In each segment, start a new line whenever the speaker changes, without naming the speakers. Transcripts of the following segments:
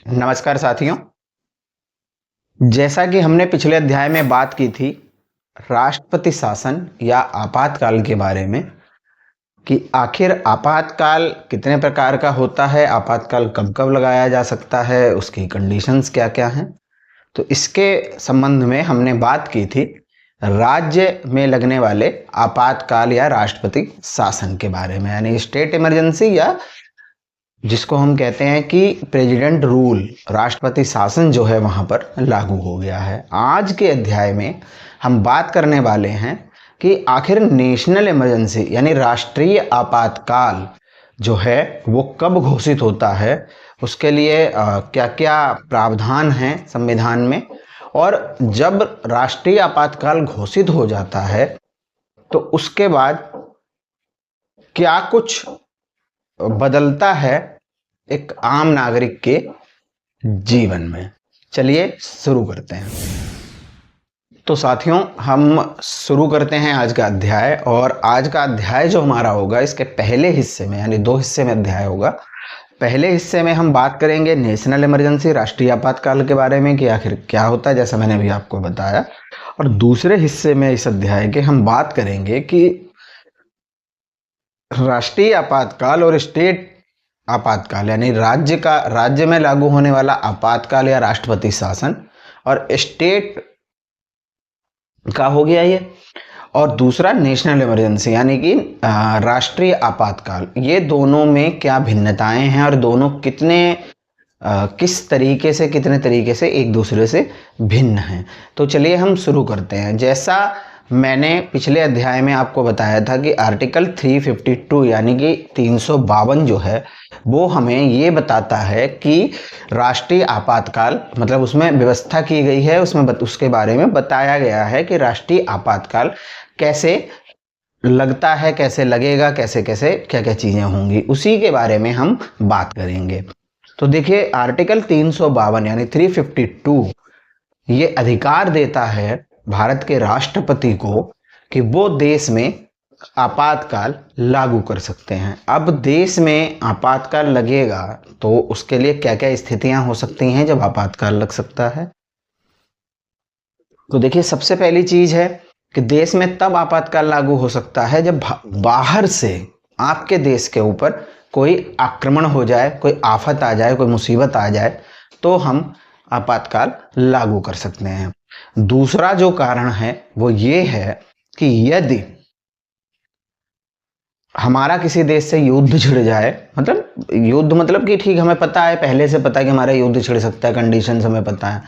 नमस्कार साथियों। जैसा कि हमने पिछले अध्याय में बात की थी राष्ट्रपति शासन या आपातकाल के बारे में कि आखिर आपातकाल कितने प्रकार का होता है, आपातकाल कब कब लगाया जा सकता है, उसकी कंडीशंस क्या क्या हैं। तो इसके संबंध में हमने बात की थी राज्य में लगने वाले आपातकाल या राष्ट्रपति शासन के बारे में, यानी स्टेट इमरजेंसी या जिसको हम कहते हैं कि प्रेसिडेंट रूल, राष्ट्रपति शासन जो है वहां पर लागू हो गया है। आज के अध्याय में हम बात करने वाले हैं कि आखिर नेशनल इमरजेंसी यानी राष्ट्रीय आपातकाल जो है वो कब घोषित होता है, उसके लिए क्या क्या प्रावधान हैं संविधान में, और जब राष्ट्रीय आपातकाल घोषित हो जाता है तो उसके बाद क्या कुछ बदलता है एक आम नागरिक के जीवन में। चलिए शुरू करते हैं। तो साथियों, हम शुरू करते हैं आज का अध्याय। और आज का अध्याय जो हमारा होगा, इसके पहले हिस्से में यानी 2 हिस्से में अध्याय होगा। पहले हिस्से में हम बात करेंगे नेशनल इमरजेंसी, राष्ट्रीय आपातकाल के बारे में कि आखिर क्या होता है, जैसा मैंने अभी आपको बताया। और दूसरे हिस्से में इस अध्याय के हम बात करेंगे कि राष्ट्रीय आपातकाल और स्टेट आपातकाल यानी राज्य में लागू होने वाला आपातकाल या राष्ट्रपति शासन, और स्टेट का हो गया ये, और दूसरा नेशनल इमरजेंसी यानी कि राष्ट्रीय आपातकाल। ये दोनों में क्या भिन्नताएं हैं और दोनों किस तरीके से, कितने तरीके से एक दूसरे से भिन्न हैं। तो चलिए हम शुरू करते हैं। जैसा मैंने पिछले अध्याय में आपको बताया था कि आर्टिकल 352 यानी कि 352 जो है वो हमें ये बताता है कि राष्ट्रीय आपातकाल, मतलब उसमें व्यवस्था की गई है, उसमें उसके बारे में बताया गया है कि राष्ट्रीय आपातकाल कैसे लगता है, कैसे लगेगा, कैसे कैसे क्या क्या चीजें होंगी, उसी के बारे में हम बात करेंगे। तो देखिए, आर्टिकल 352 यानी 352 ये अधिकार देता है भारत के राष्ट्रपति को कि वो देश में आपातकाल लागू कर सकते हैं। अब देश में आपातकाल लगेगा तो उसके लिए क्या क्या स्थितियां हो सकती हैं जब आपातकाल लग सकता है। तो देखिए, सबसे पहली चीज है कि देश में तब आपातकाल लागू हो सकता है जब बाहर से आपके देश के ऊपर कोई आक्रमण हो जाए, कोई आफत आ जाए, कोई मुसीबत आ जाए, तो हम आपातकाल लागू कर सकते हैं। दूसरा जो कारण है वो ये है कि यदि हमारा किसी देश से युद्ध छिड़ जाए, मतलब कि ठीक, हमें पता है, पहले से पता है कि हमारा युद्ध छिड़ सकता है, कंडीशंस हमें पता है,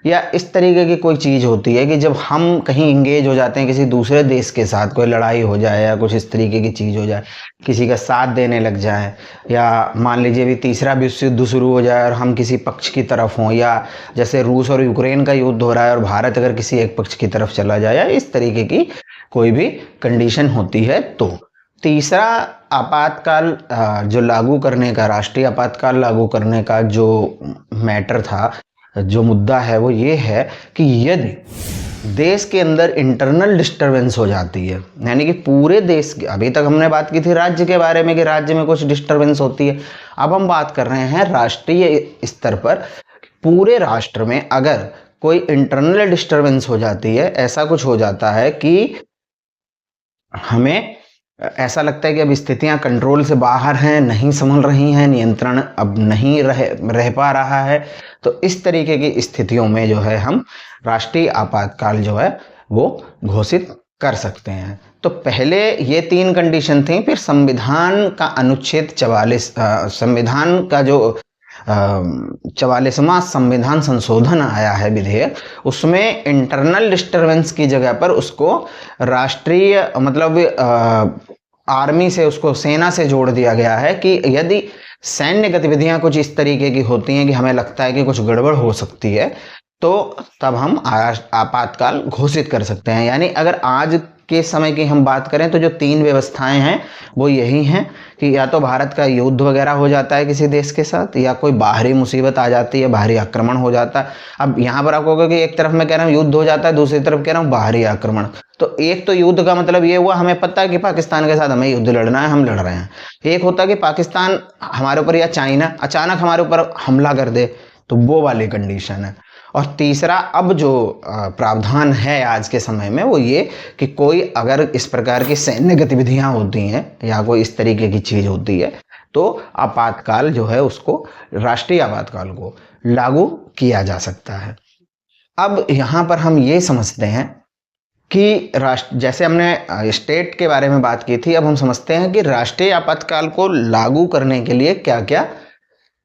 या इस तरीके की कोई चीज होती है कि जब हम कहीं इंगेज हो जाते हैं किसी दूसरे देश के साथ, कोई लड़ाई हो जाए या कुछ इस तरीके की चीज हो जाए, किसी का साथ देने लग जाए, या मान लीजिए भी तीसरा विश्व युद्ध शुरू हो जाए और हम किसी पक्ष की तरफ हों, या जैसे रूस और यूक्रेन का युद्ध हो रहा है और भारत अगर किसी एक पक्ष की तरफ चला जाए, या इस तरीके की कोई भी कंडीशन होती है। तो तीसरा आपातकाल जो लागू करने का, राष्ट्रीय आपातकाल लागू करने का जो मैटर था, जो मुद्दा है, वो ये है कि यदि देश के अंदर इंटरनल डिस्टरबेंस हो जाती है, यानी कि पूरे देश की, अभी तक हमने बात की थी राज्य के बारे में कि राज्य में कुछ डिस्टरबेंस होती है, अब हम बात कर रहे हैं राष्ट्रीय स्तर पर। पूरे राष्ट्र में अगर कोई इंटरनल डिस्टरबेंस हो जाती है, ऐसा कुछ हो जाता है कि हमें ऐसा लगता है कि अब स्थितियां कंट्रोल से बाहर हैं, नहीं संभल रही हैं, नियंत्रण अब नहीं रह पा रहा है, तो इस तरीके की स्थितियों में जो है हम राष्ट्रीय आपातकाल जो है वो घोषित कर सकते हैं। तो पहले ये 3 कंडीशन थी। फिर संविधान का अनुच्छेद 44, संविधान का जो 44वां संविधान संशोधन आया है, विधेयक, उसमें इंटरनल डिस्टरबेंस की जगह पर उसको राष्ट्रीय, आर्मी से, उसको सेना से जोड़ दिया गया है कि यदि सैन्य गतिविधियां कुछ इस तरीके की होती हैं कि हमें लगता है कि कुछ गड़बड़ हो सकती है, तो तब हम आपातकाल घोषित कर सकते हैं। यानी अगर आज के समय की हम बात करें तो जो 3 व्यवस्थाएं हैं वो यही हैं कि या तो भारत का युद्ध वगैरह हो जाता है किसी देश के साथ, या कोई बाहरी मुसीबत आ जाती है, बाहरी आक्रमण हो जाता है। अब यहाँ पर आपको होगा कि एक तरफ मैं कह रहा हूँ युद्ध हो जाता है, दूसरी तरफ कह रहा हूँ बाहरी आक्रमण। तो एक तो युद्ध का मतलब ये हुआ, हमें पता है कि पाकिस्तान के साथ हमें युद्ध लड़ना है, हम लड़ रहे हैं। एक होता है कि पाकिस्तान हमारे ऊपर या चाइना अचानक हमारे ऊपर हमला कर दे, तो वो वाली कंडीशन है। और तीसरा अब जो प्रावधान है आज के समय में वो ये कि कोई अगर इस प्रकार की सैन्य गतिविधियां होती हैं या कोई इस तरीके की चीज होती है तो आपातकाल जो है उसको, राष्ट्रीय आपातकाल को लागू किया जा सकता है। अब यहाँ पर हम ये समझते हैं कि राष्ट्र, जैसे हमने स्टेट के बारे में बात की थी, अब हम समझते हैं कि राष्ट्रीय आपातकाल को लागू करने के लिए क्या क्या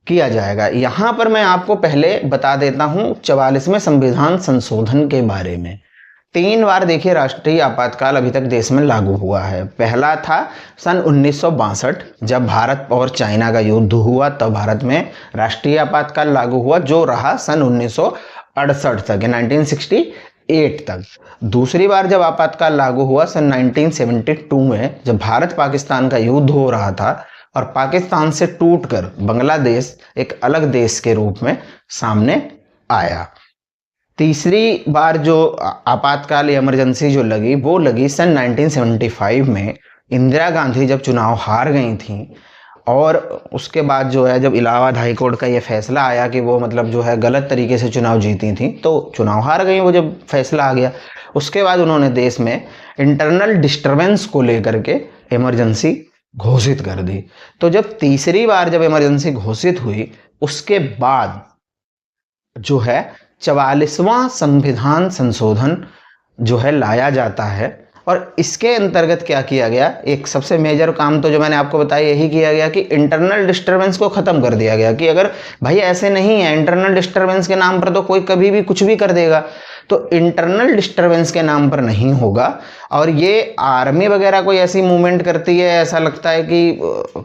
किया जाएगा। यहां पर मैं आपको पहले बता देता हूं 44वें संविधान संशोधन के बारे में। 3 बार देखिए राष्ट्रीय आपातकाल अभी तक देश में लागू हुआ है। पहला था सन 1962 जब भारत और चाइना का युद्ध हुआ, तब भारत में राष्ट्रीय आपातकाल लागू हुआ, जो रहा सन 1968 तक, 1968 तक। दूसरी बार जब आपातकाल लागू हुआ सन 1972 में, जब भारत पाकिस्तान का युद्ध हो रहा था और पाकिस्तान से टूटकर बांग्लादेश एक अलग देश के रूप में सामने आया। तीसरी बार जो आपातकाल इमरजेंसी जो लगी वो लगी सन 1975 में, इंदिरा गांधी जब चुनाव हार गई थी और उसके बाद जो है जब इलाहाबाद हाई कोर्ट का ये फैसला आया कि वो मतलब जो है गलत तरीके से चुनाव जीती थी, तो चुनाव हार गई वो, जब फैसला आ गया उसके बाद उन्होंने देश में इंटरनल डिस्टरबेंस को लेकर के इमरजेंसी घोषित कर दी। तो जब तीसरी बार जब इमरजेंसी घोषित हुई उसके बाद जो है 44वां संविधान संशोधन जो है लाया जाता है। और इसके अंतर्गत क्या किया गया, एक सबसे मेजर काम तो जो मैंने आपको बताया यही किया गया कि इंटरनल डिस्टरबेंस को खत्म कर दिया गया कि अगर भाई ऐसे नहीं है, इंटरनल डिस्टरबेंस के नाम पर तो कोई कभी भी कुछ भी कर देगा, तो इंटरनल डिस्टर्बेंस के नाम पर नहीं होगा। और ये आर्मी वगैरह कोई ऐसी मूवमेंट करती है, ऐसा लगता है कि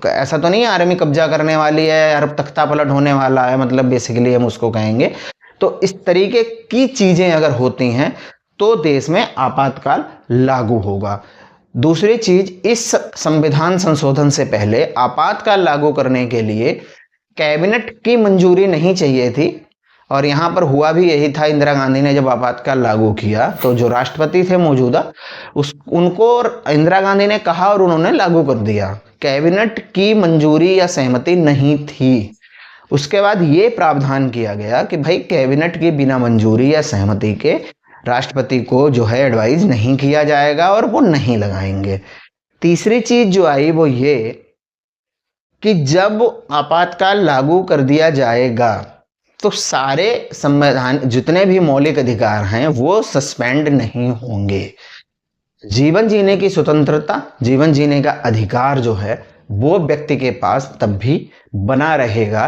ऐसा तो नहीं है आर्मी कब्जा करने वाली है, अरब तख्ता पलट होने वाला है, मतलब बेसिकली हम उसको कहेंगे। तो इस तरीके की चीजें अगर होती हैं तो देश में आपातकाल लागू होगा। दूसरी चीज, इस संविधान संशोधन से पहले आपातकाल लागू करने के लिए कैबिनेट की मंजूरी नहीं चाहिए थी। और यहां पर हुआ भी यही था, इंदिरा गांधी ने जब आपातकाल लागू किया तो जो राष्ट्रपति थे मौजूदा उनको इंदिरा गांधी ने कहा और उन्होंने लागू कर दिया। कैबिनेट की मंजूरी या सहमति नहीं थी। उसके बाद ये प्रावधान किया गया कि भाई कैबिनेट की बिना मंजूरी या सहमति के राष्ट्रपति को जो है एडवाइज नहीं किया जाएगा और वो नहीं लगाएंगे। तीसरी चीज जो आई वो ये कि जब आपातकाल लागू कर दिया जाएगा तो सारे संविधान जितने भी मौलिक अधिकार हैं वो सस्पेंड नहीं होंगे। जीवन जीने की स्वतंत्रता, जीवन जीने का अधिकार जो है वो व्यक्ति के पास तब भी बना रहेगा,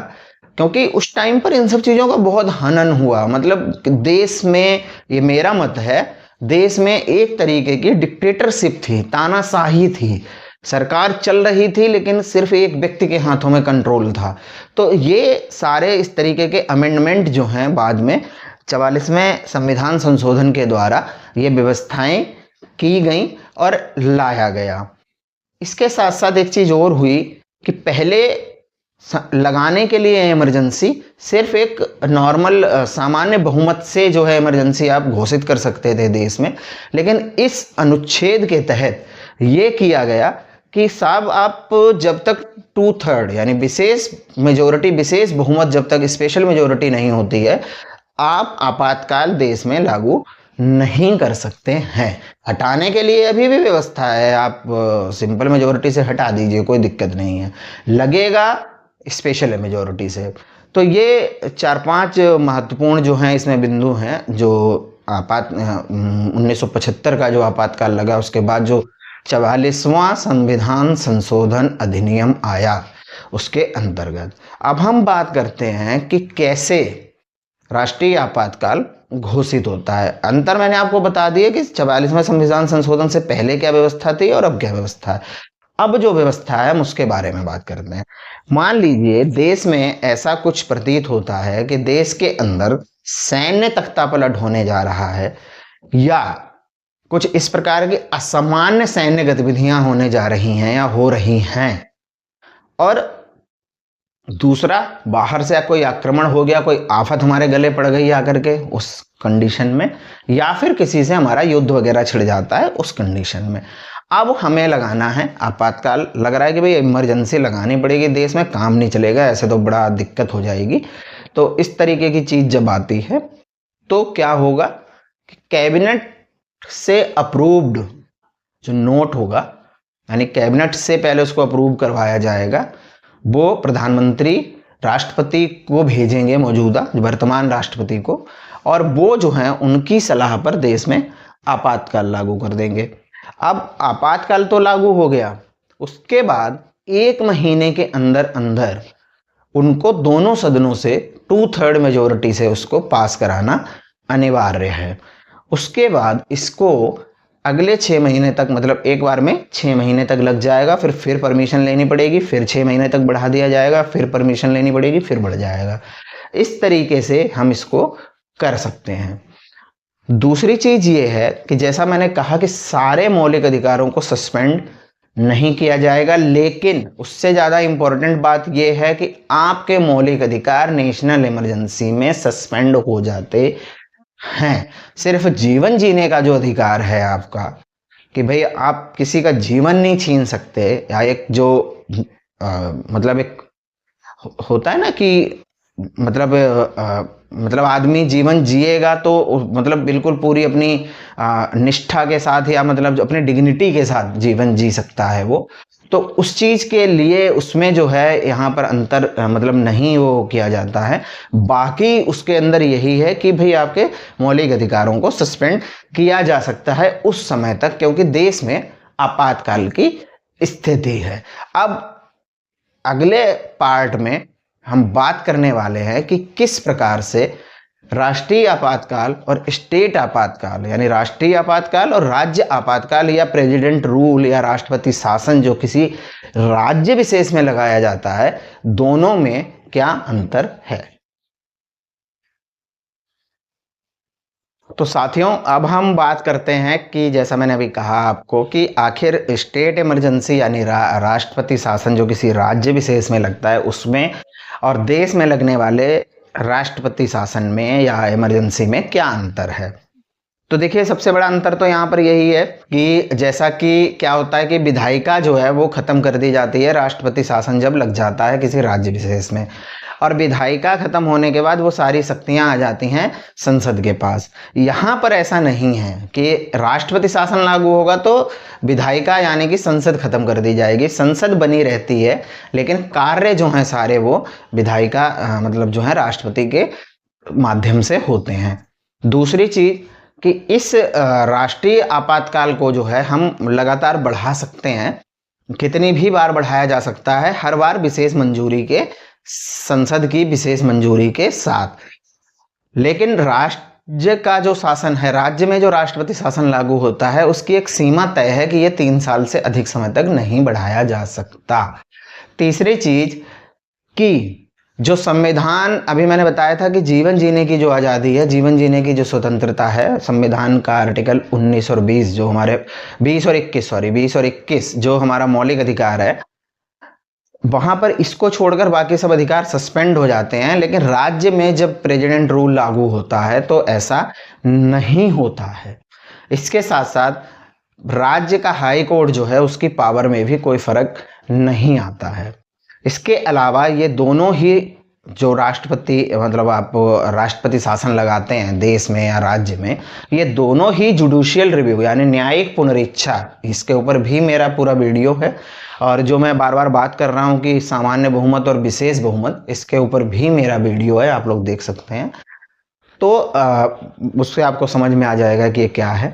क्योंकि उस टाइम पर इन सब चीजों का बहुत हनन हुआ। मतलब देश में, ये मेरा मत है, देश में एक तरीके की डिक्टेटरशिप थी, तानाशाही थी, सरकार चल रही थी लेकिन सिर्फ एक व्यक्ति के हाथों में कंट्रोल था। तो ये सारे इस तरीके के अमेंडमेंट जो हैं बाद में 44वें संविधान संशोधन के द्वारा ये व्यवस्थाएं की गई और लाया गया। इसके साथ साथ एक चीज और हुई कि पहले लगाने के लिए इमरजेंसी सिर्फ एक नॉर्मल सामान्य बहुमत से जो है इमरजेंसी आप घोषित कर सकते थे देश में, लेकिन इस अनुच्छेद के तहत ये किया गया कि साहब आप जब तक 2/3 यानी विशेष मेजोरिटी, विशेष बहुमत जब तक स्पेशल मेजोरिटी नहीं होती है, आप आपातकाल देश में लागू नहीं कर सकते हैं। हटाने के लिए अभी भी व्यवस्था है, आप सिंपल मेजोरिटी से हटा दीजिए, कोई दिक्कत नहीं है, लगेगा स्पेशल मेजोरिटी से। तो ये 4-5 महत्वपूर्ण जो हैं इसमें बिंदु हैं जो 1975 का जो आपातकाल लगा, उसके बाद जो 44वां संविधान संशोधन अधिनियम आया उसके अंतर्गत। अब हम बात करते हैं कि कैसे राष्ट्रीय आपातकाल घोषित होता है। अंतर मैंने आपको बता दिया कि 44वें संविधान संशोधन से पहले क्या व्यवस्था थी और अब क्या व्यवस्था है। अब जो व्यवस्था है हम उसके बारे में बात करते हैं। मान लीजिए देश में ऐसा कुछ प्रतीत होता है कि देश के अंदर सैन्य तख्तापलट होने जा रहा है या कुछ इस प्रकार की असामान्य सैन्य गतिविधियां होने जा रही हैं या हो रही हैं, और दूसरा बाहर से कोई आक्रमण हो गया, कोई आफत हमारे गले पड़ गई आकर के उस कंडीशन में, या फिर किसी से हमारा युद्ध वगैरह छिड़ जाता है उस कंडीशन में, अब हमें लगाना है आपातकाल। लग रहा है कि भाई इमरजेंसी लगानी पड़ेगी, देश में काम नहीं चलेगा, ऐसे तो बड़ा दिक्कत हो जाएगी। तो इस तरीके की चीज जब आती है तो क्या होगा कि कैबिनेट से अप्रूव्ड जो नोट होगा, यानी कैबिनेट से पहले उसको अप्रूव करवाया जाएगा, वो प्रधानमंत्री राष्ट्रपति को भेजेंगे, मौजूदा वर्तमान राष्ट्रपति को, और वो जो है उनकी सलाह पर देश में आपातकाल लागू कर देंगे। अब आपातकाल तो लागू हो गया, उसके बाद 1 महीने के अंदर अंदर उनको दोनों सदनों से 2/3 मेजोरिटी से उसको पास कराना अनिवार्य है। उसके बाद इसको अगले 6 महीने तक, मतलब एक बार में 6 महीने तक लग जाएगा, फिर परमिशन लेनी पड़ेगी, फिर 6 महीने तक बढ़ा दिया जाएगा, फिर परमिशन लेनी पड़ेगी, फिर बढ़ जाएगा। इस तरीके से हम इसको कर सकते हैं। दूसरी चीज ये है कि जैसा मैंने कहा कि सारे मौलिक अधिकारों को सस्पेंड नहीं किया जाएगा, लेकिन उससे ज्यादा इंपॉर्टेंट बात यह है कि आपके मौलिक अधिकार नेशनल इमरजेंसी में सस्पेंड हो जाते हैं। सिर्फ जीवन जीने का जो अधिकार है आपका, कि भाई आप किसी का जीवन नहीं छीन सकते, या एक जो मतलब एक होता है ना कि मतलब आदमी जीवन जिएगा तो मतलब बिल्कुल पूरी अपनी निष्ठा के साथ, या मतलब अपनी डिग्निटी के साथ जीवन जी सकता है वो, तो उस चीज के लिए उसमें जो है यहाँ पर अंतर मतलब नहीं वो किया जाता है। बाकी उसके अंदर यही है कि भाई आपके मौलिक अधिकारों को सस्पेंड किया जा सकता है उस समय तक, क्योंकि देश में आपातकाल की स्थिति है। अब अगले पार्ट में हम बात करने वाले हैं कि किस प्रकार से राष्ट्रीय आपातकाल और स्टेट आपातकाल, यानी राष्ट्रीय आपातकाल और राज्य आपातकाल, या प्रेसिडेंट रूल या राष्ट्रपति शासन जो किसी राज्य विशेष में लगाया जाता है, दोनों में क्या अंतर है। तो साथियों, अब हम बात करते हैं कि जैसा मैंने अभी कहा आपको कि आखिर स्टेट इमरजेंसी यानी राष्ट्रपति शासन जो किसी राज्य विशेष में लगता है उसमें, और देश में लगने वाले राष्ट्रपति शासन में या इमरजेंसी में क्या अंतर है। तो देखिए, सबसे बड़ा अंतर तो यहाँ पर यही है कि जैसा कि क्या होता है कि विधायिका जो है वो खत्म कर दी जाती है राष्ट्रपति शासन जब लग जाता है किसी राज्य विशेष में, और विधायिका खत्म होने के बाद वो सारी शक्तियां आ जाती हैं संसद के पास। यहाँ पर ऐसा नहीं है कि राष्ट्रपति शासन लागू होगा तो विधायिका यानी कि संसद खत्म कर दी जाएगी, संसद बनी रहती है, लेकिन कार्य जो हैं सारे वो विधायिका मतलब जो है राष्ट्रपति के माध्यम से होते हैं। दूसरी चीज कि इस राष्ट्रीय आपातकाल को जो है हम लगातार बढ़ा सकते हैं, कितनी भी बार बढ़ाया जा सकता है, हर बार विशेष मंजूरी के, संसद की विशेष मंजूरी के साथ। लेकिन राज्य का जो शासन है, राज्य में जो राष्ट्रपति शासन लागू होता है, उसकी एक सीमा तय है कि यह 3 साल से अधिक समय तक नहीं बढ़ाया जा सकता। तीसरी चीज कि जो संविधान, अभी मैंने बताया था कि जीवन जीने की जो आज़ादी है, जीवन जीने की जो स्वतंत्रता है, संविधान का आर्टिकल 19 और 20 जो हमारे 20 और 21 जो हमारा मौलिक अधिकार है, वहां पर इसको छोड़कर बाकी सब अधिकार सस्पेंड हो जाते हैं। लेकिन राज्य में जब प्रेसिडेंट रूल लागू होता है तो ऐसा नहीं होता है। इसके साथ साथ राज्य का हाई कोर्ट जो है उसकी पावर में भी कोई फर्क नहीं आता है। इसके अलावा ये दोनों ही जो राष्ट्रपति मतलब आप राष्ट्रपति शासन लगाते हैं देश में या राज्य में, ये दोनों ही जुडिशियल रिव्यू यानी न्यायिक पुनरीक्षा, इसके ऊपर भी मेरा पूरा वीडियो है, और जो मैं बार बार बात कर रहा हूँ कि सामान्य बहुमत और विशेष बहुमत, इसके ऊपर भी मेरा वीडियो है, आप लोग देख सकते हैं। तो उससे आपको समझ में आ जाएगा कि ये क्या है।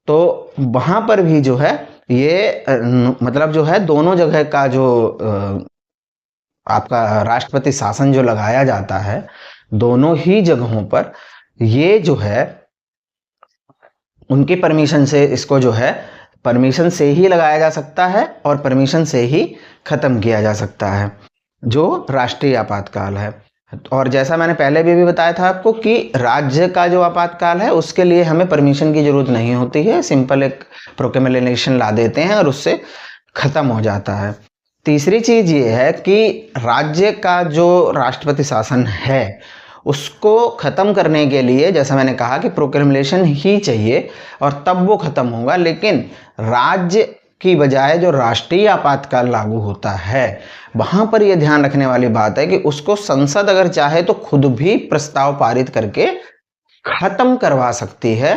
तो वहां पर भी जो है ये मतलब जो है दोनों जगह का जो आपका राष्ट्रपति शासन जो लगाया जाता है, दोनों ही जगहों पर ये जो है उनकी परमिशन से, इसको जो है परमिशन से ही लगाया जा सकता है और परमिशन से ही खत्म किया जा सकता है जो राष्ट्रीय आपातकाल है। और जैसा मैंने पहले भी बताया था आपको कि राज्य का जो आपातकाल है उसके लिए हमें परमिशन की जरूरत नहीं होती है, सिंपल एक प्रोक्लेमेशन ला देते हैं और उससे खत्म हो जाता है। तीसरी चीज ये है कि राज्य का जो राष्ट्रपति शासन है उसको खत्म करने के लिए, जैसा मैंने कहा कि प्रोक्लेमेशन ही चाहिए और तब वो खत्म होगा, लेकिन राज्य की बजाय जो राष्ट्रीय आपातकाल लागू होता है वहां पर यह ध्यान रखने वाली बात है कि उसको संसद अगर चाहे तो खुद भी प्रस्ताव पारित करके खत्म करवा सकती है,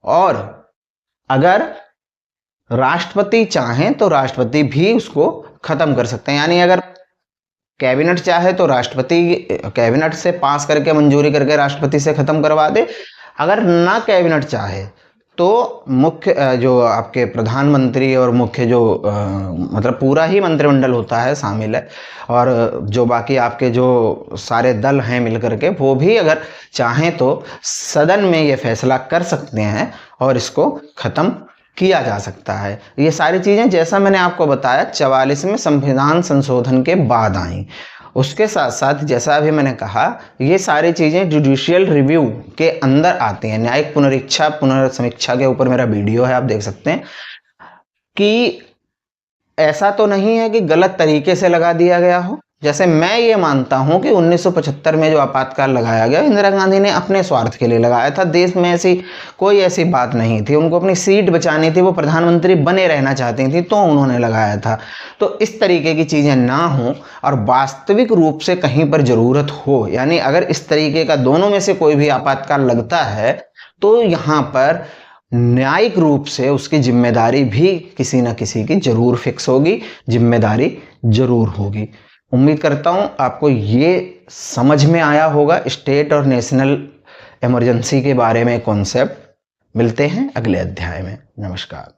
और अगर राष्ट्रपति चाहें तो राष्ट्रपति भी उसको खत्म कर सकते हैं। यानी अगर कैबिनेट चाहे तो राष्ट्रपति कैबिनेट से पास करके मंजूरी करके राष्ट्रपति से खत्म करवा दे, अगर ना कैबिनेट चाहे तो मुख्य जो आपके प्रधानमंत्री और मुख्य जो मतलब पूरा ही मंत्रिमंडल होता है शामिल है, और जो बाकी आपके जो सारे दल हैं मिलकर के, वो भी अगर चाहें तो सदन में ये फैसला कर सकते हैं और इसको खत्म किया जा सकता है। ये सारी चीज़ें जैसा मैंने आपको बताया 44वें संविधान संशोधन के बाद आई। उसके साथ साथ जैसा अभी मैंने कहा ये सारी चीज़ें जुडिशियल रिव्यू के अंदर आती हैं। न्यायिक पुनरीक्षा पुनर्समीक्षा के ऊपर मेरा वीडियो है, आप देख सकते हैं कि ऐसा तो नहीं है कि गलत तरीके से लगा दिया गया हो। जैसे मैं ये मानता हूं कि 1975 में जो आपातकाल लगाया गया इंदिरा गांधी ने अपने स्वार्थ के लिए लगाया था। देश में कोई ऐसी बात नहीं थी, उनको अपनी सीट बचानी थी, वो प्रधानमंत्री बने रहना चाहती थी तो उन्होंने लगाया था। तो इस तरीके की चीज़ें ना हो और वास्तविक रूप से कहीं पर ज़रूरत हो, यानी अगर इस तरीके का दोनों में से कोई भी आपातकाल लगता है तो यहाँ पर न्यायिक रूप से उसकी जिम्मेदारी भी किसी न किसी की जरूर फिक्स होगी, जिम्मेदारी जरूर होगी। उम्मीद करता हूं आपको ये समझ में आया होगा स्टेट और नेशनल इमरजेंसी के बारे में कॉन्सेप्ट। मिलते हैं अगले अध्याय में। नमस्कार।